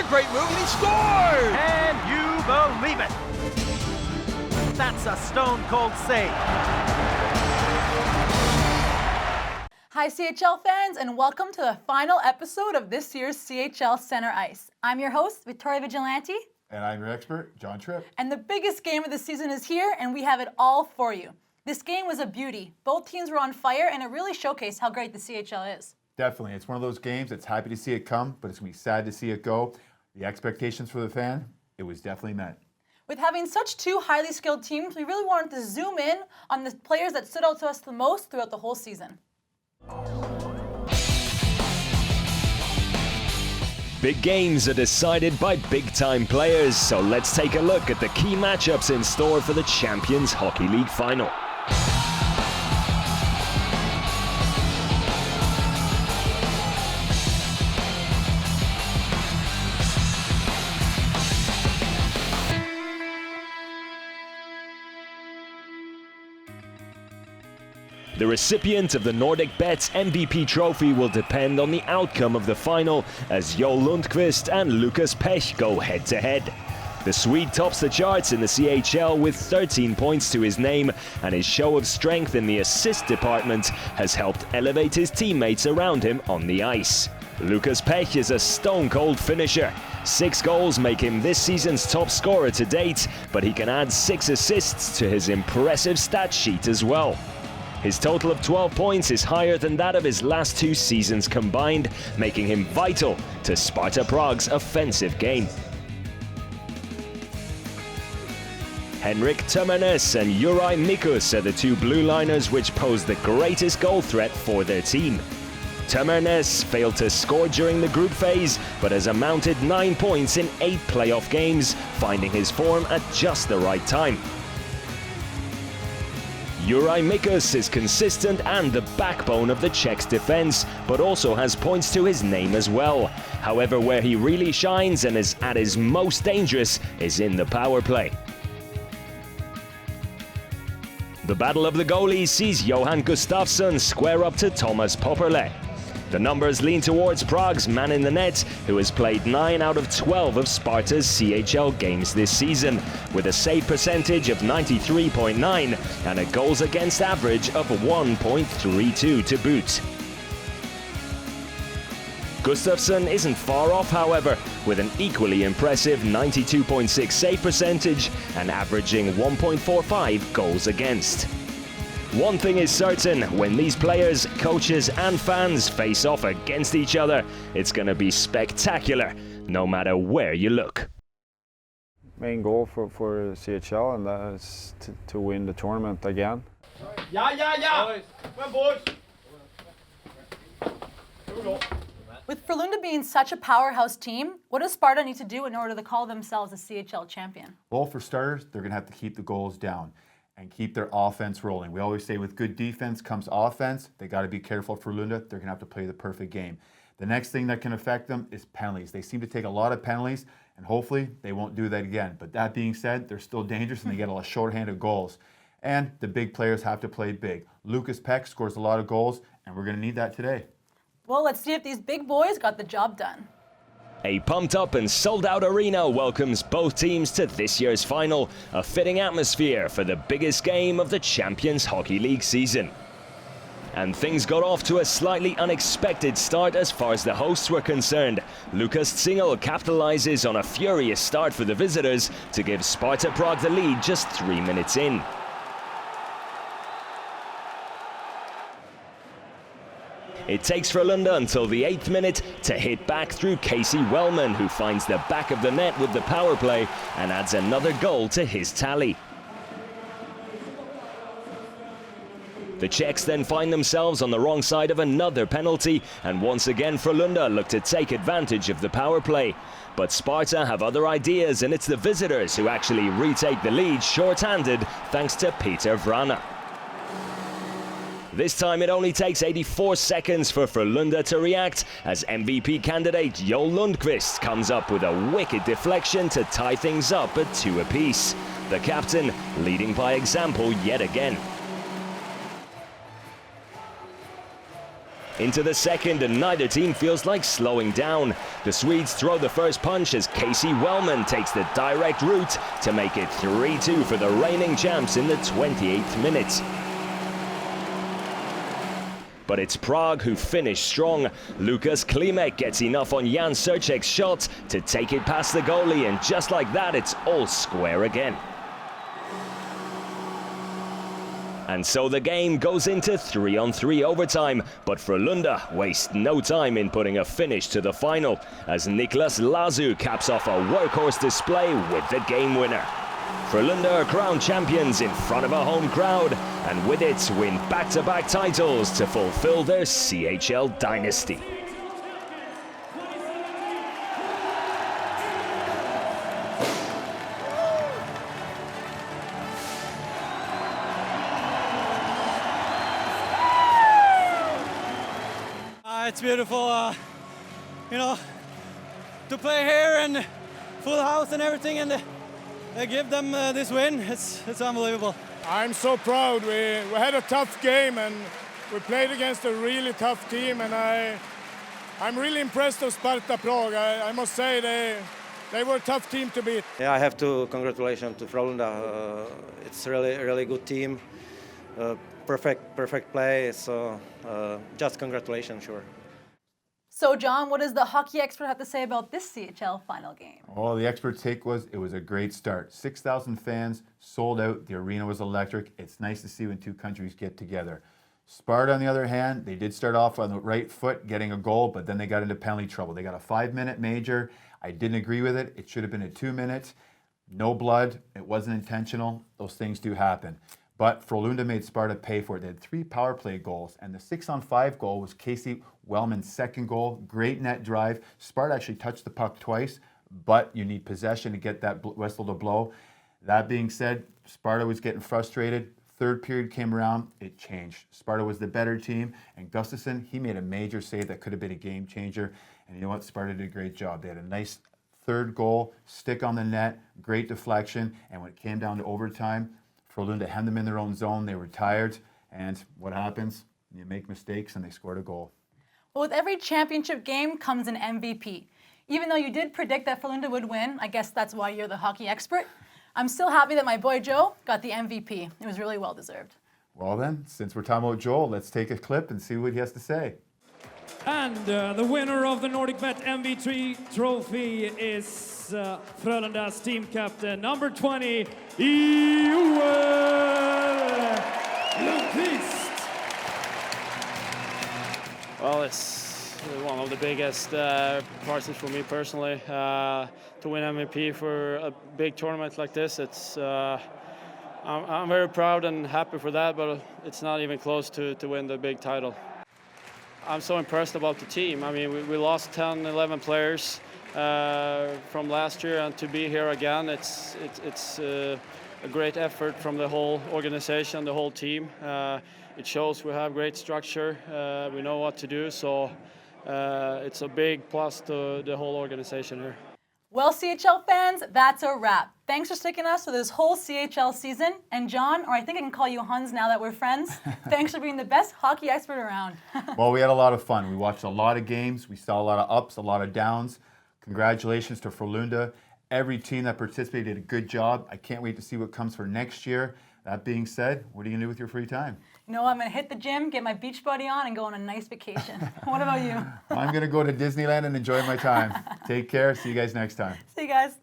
great move, and he scores! And you believe it. That's a stone-cold save. Hi CHL fans, and welcome to the final episode of this year's CHL Center Ice. I'm your host, Victoria Vigilanti. And I'm your expert, John Tripp. And the biggest game of the season is here, and we have it all for you. This game was a beauty. Both teams were on fire, and it really showcased how great the CHL is. Definitely. It's one of those games that's happy to see it come, but it's going to be sad to see it go. The expectations for the fan, it was definitely met. With having such two highly skilled teams, we really wanted to zoom in on the players that stood out to us the most throughout the whole season. Big games are decided by big-time players, so let's take a look at the key matchups in store for the Champions Hockey League final. The recipient of the Nordic Bets MVP trophy will depend on the outcome of the final as Joel Lundqvist and Lucas Pech go head-to-head. The Swede tops the charts in the CHL with 13 points to his name, and his show of strength in the assist department has helped elevate his teammates around him on the ice. Lucas Pech is a stone-cold finisher. 6 goals make him this season's top scorer to date, but he can add 6 assists to his impressive stat sheet as well. His total of 12 points is higher than that of his last 2 seasons combined, making him vital to Sparta Prague's offensive game. Henrik Tömmernes and Juraj Mikus are the 2 blue liners which pose the greatest goal threat for their team. Tömmernes failed to score during the group phase, but has amounted 9 points in 8 playoff games, finding his form at just the right time. Juraj Mikus is consistent and the backbone of the Czechs' defense, but also has points to his name as well. However, where he really shines and is at his most dangerous is in the power play. The battle of the goalies sees Johan Gustafsson square up to Thomas Popperle. The numbers lean towards Prague's man in the net, who has played 9 out of 12 of Sparta's CHL games this season, with a save percentage of 93.9 and a goals against average of 1.32 to boot. Gustafsson isn't far off, however, with an equally impressive 92.6 save percentage and averaging 1.45 goals against. One thing is certain, when these players, coaches and fans face off against each other, it's going to be spectacular, no matter where you look. Main goal for CHL, and that is to win the tournament again. With Frolunda being such a powerhouse team, what does Sparta need to do in order to call themselves a CHL champion? Well, for starters, they're going to have to keep the goals down and keep their offense rolling. We always say with good defense comes offense. They got to be careful for Frolunda. They're going to have to play the perfect game. The next thing that can affect them is penalties. They seem to take a lot of penalties, and hopefully they won't do that again. But that being said, they're still dangerous and they get a lot of shorthanded goals. And the big players have to play big. Lucas Pech scores a lot of goals, and we're going to need that today. Well, let's see if these big boys got the job done. A pumped-up and sold-out arena welcomes both teams to this year's final, a fitting atmosphere for the biggest game of the Champions Hockey League season. And things got off to a slightly unexpected start as far as the hosts were concerned. Lukas Tsingel capitalizes on a furious start for the visitors to give Sparta Prague the lead just 3 minutes in. It takes Frolunda until the 8th minute to hit back through Casey Wellman, who finds the back of the net with the power play and adds another goal to his tally. The Czechs then find themselves on the wrong side of another penalty, and once again Frolunda look to take advantage of the power play. But Sparta have other ideas, and it's the visitors who actually retake the lead short-handed thanks to Peter Vrana. This time it only takes 84 seconds for Frolunda to react as MVP candidate Joel Lundqvist comes up with a wicked deflection to tie things up at 2 apiece. The captain leading by example yet again. Into the second, and neither team feels like slowing down. The Swedes throw the first punch as Casey Wellman takes the direct route to make it 3-2 for the reigning champs in the 28th minute. But it's Prague who finish strong. Lukas Klimek gets enough on Jan Surček's shot to take it past the goalie, and just like that, it's all square again. And so the game goes into 3-on-3 overtime, but Frolunda waste no time in putting a finish to the final, as Niklas Lazu caps off a workhorse display with the game winner. Frolunda are crowned champions in front of a home crowd, and with it win back-to-back titles to fulfill their CHL dynasty. It's beautiful, you know, to play here and full house and everything, and give them this win. It's unbelievable. I'm so proud. We had a tough game and we played against a really tough team, and I'm really impressed of Sparta Prague. I must say they were a tough team to beat. Yeah, I have to congratulate to Frolunda. It's really good team. Perfect play. So just congratulations, sure. So, John, what does the hockey expert have to say about this CHL final game? Well, the expert's take was it was a great start. 6,000 fans, sold out, the arena was electric. It's nice to see when two countries get together. Sparta, on the other hand, they did start off on the right foot, getting a goal, but then they got into penalty trouble. They got a 5-minute major. I didn't agree with it. It should have been a 2-minute. No blood. It wasn't intentional. Those things do happen. But Frolunda made Sparta pay for it. They had 3 power play goals, and the 6-on-5 goal was Casey Wellman's second goal. Great net drive. Sparta actually touched the puck twice, but you need possession to get that whistle to blow. That being said, Sparta was getting frustrated. Third period came around, it changed. Sparta was the better team, and Gustafsson, he made a major save that could have been a game changer. And you know what? Sparta did a great job. They had a nice third goal, stick on the net, great deflection, and when it came down to overtime, Frolunda hemmed them in their own zone. They were tired, and what happens? You make mistakes, and they scored a goal. Well, with every championship game comes an MVP. Even though you did predict that Frolunda would win, I guess that's why you're the hockey expert, I'm still happy that my boy Joe got the MVP. It was really well deserved. Well then, since we're talking about Joel, let's take a clip and see what he has to say. And the winner of the Nordic Bet MVP trophy is Frölunda's team captain, number 20, Joel Lundqvist. Well, it's one of the biggest prizes for me personally. To win MVP for a big tournament like this, I'm very proud and happy for that, but it's not even close to win the big title. I'm so impressed about the team. I mean, we lost 10, 11 players from last year, and to be here again, it's a great effort from the whole organization, the whole team. It shows we have great structure, we know what to do, so it's a big plus to the whole organization here. Well, CHL fans, that's a wrap. Thanks for sticking us for this whole CHL season. And John, or I think I can call you Hans now that we're friends, thanks for being the best hockey expert around. Well, we had a lot of fun. We watched a lot of games. We saw a lot of ups, a lot of downs. Congratulations to Frolunda. Every team that participated did a good job. I can't wait to see what comes for next year. That being said, what are you going to do with your free time? You know, I'm going to hit the gym, get my beach buddy on, and go on a nice vacation. What about you? I'm going to go to Disneyland and enjoy my time. Take care. See you guys next time. See you guys.